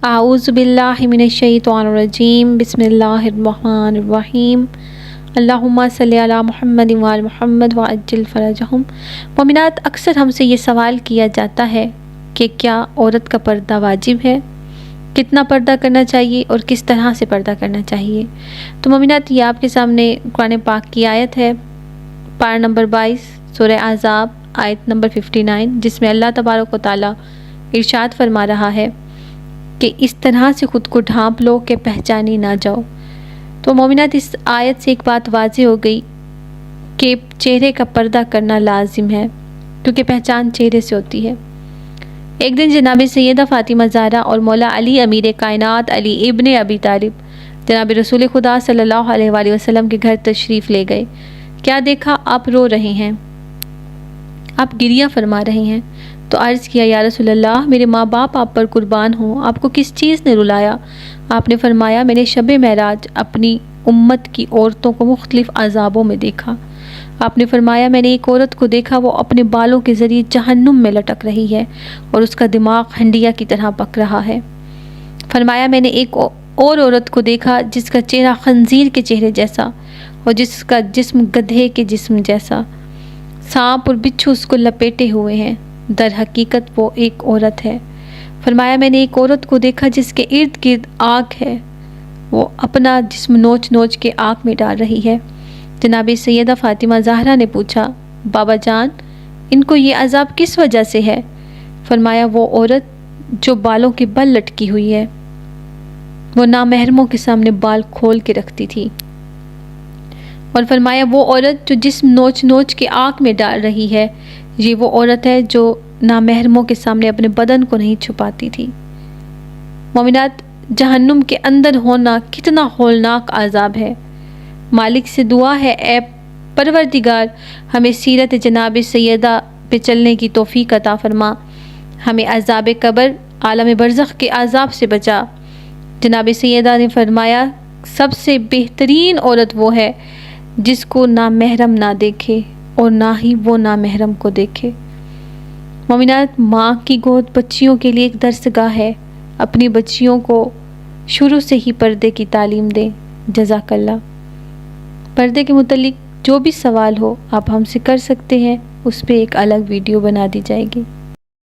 اعوذ باللہ من الشیطان الرجیم بسم اللہ الرحمن الرحیم اللہم صلی علی محمد وعلی محمد وعجل فرجہم۔ مومنات، اکثر ہم سے یہ سوال کیا جاتا ہے کہ کیا عورت کا پردہ واجب ہے، کتنا پردہ کرنا چاہیے اور کس طرح سے پردہ کرنا چاہیے۔ تو مومنات، یہ آپ کے سامنے قرآن پاک کی آیت ہے، پارہ نمبر 22 سورہ احزاب آیت نمبر 59، جس میں اللہ تبارک و تعالیٰ ارشاد فرما رہا ہے کہ اس طرح سے خود کو ڈھانپ لو کہ پہچانی نہ جاؤ۔ تو مومنات، اس آیت سے ایک بات واضح ہو گئی کہ چہرے کا پردہ کرنا لازم ہے، کیونکہ پہچان چہرے سے ہوتی ہے۔ ایک دن جناب سیدہ فاطمہ زہرا اور مولا علی امیر کائنات علی ابن ابی طالب جناب رسول خدا صلی اللہ علیہ وآلہ وسلم کے گھر تشریف لے گئے۔ کیا دیکھا؟ آپ رو رہے ہیں، آپ گریہ فرما رہے ہیں۔ تو عرض کیا، یا رسول اللہ، میرے ماں باپ آپ پر قربان ہوں، آپ کو کس چیز نے رلایا؟ آپ نے فرمایا، میں نے شب معراج اپنی امت کی عورتوں کو مختلف عذابوں میں دیکھا۔ آپ نے فرمایا، میں نے ایک عورت کو دیکھا، وہ اپنے بالوں کے ذریعے جہنم میں لٹک رہی ہے اور اس کا دماغ ہنڈیا کی طرح پک رہا ہے۔ فرمایا، میں نے ایک اور عورت کو دیکھا جس کا چہرہ خنزیر کے چہرے جیسا اور جس کا جسم گدھے کے جسم جیسا، سانپ اور بچھو اس کو لپیٹے ہوئے ہیں، در حقیقت وہ ایک عورت ہے۔ فرمایا، میں نے ایک عورت کو دیکھا جس کے ارد گرد آگ ہے، وہ اپنا جسم نوچ نوچ کے آگ میں ڈال رہی ہے۔ جناب سیدہ فاطمہ زہرا نے پوچھا، بابا جان، ان کو یہ عذاب کس وجہ سے ہے؟ فرمایا، وہ عورت جو بالوں کے بل لٹکی ہوئی ہے، وہ نامحرموں کے سامنے بال کھول کے رکھتی تھی۔ اور فرمایا، وہ عورت جو جسم نوچ نوچ کے آگ میں ڈال رہی ہے، یہ وہ عورت ہے جو نامحرموں کے سامنے اپنے بدن کو نہیں چھپاتی تھی۔ مومنات، جہنم کے اندر ہونا کتنا ہولناک عذاب ہے۔ مالک سے دعا ہے، اے پروردگار، ہمیں سیرت جناب سیدہ پہ چلنے کی توفیق عطا فرما، ہمیں عذاب قبر، عالم برزخ کے عذاب سے بچا۔ جناب سیدہ نے فرمایا، سب سے بہترین عورت وہ ہے جس کو نامحرم نہ دیکھے اور نہ ہی وہ نامحرم کو دیکھے۔ مومنات، ماں کی گود بچیوں کے لیے ایک درسگاہ ہے۔ اپنی بچیوں کو شروع سے ہی پردے کی تعلیم دیں۔ جزاک اللہ۔ پردے کے متعلق جو بھی سوال ہو آپ ہم سے کر سکتے ہیں، اس پہ ایک الگ ویڈیو بنا دی جائے گی۔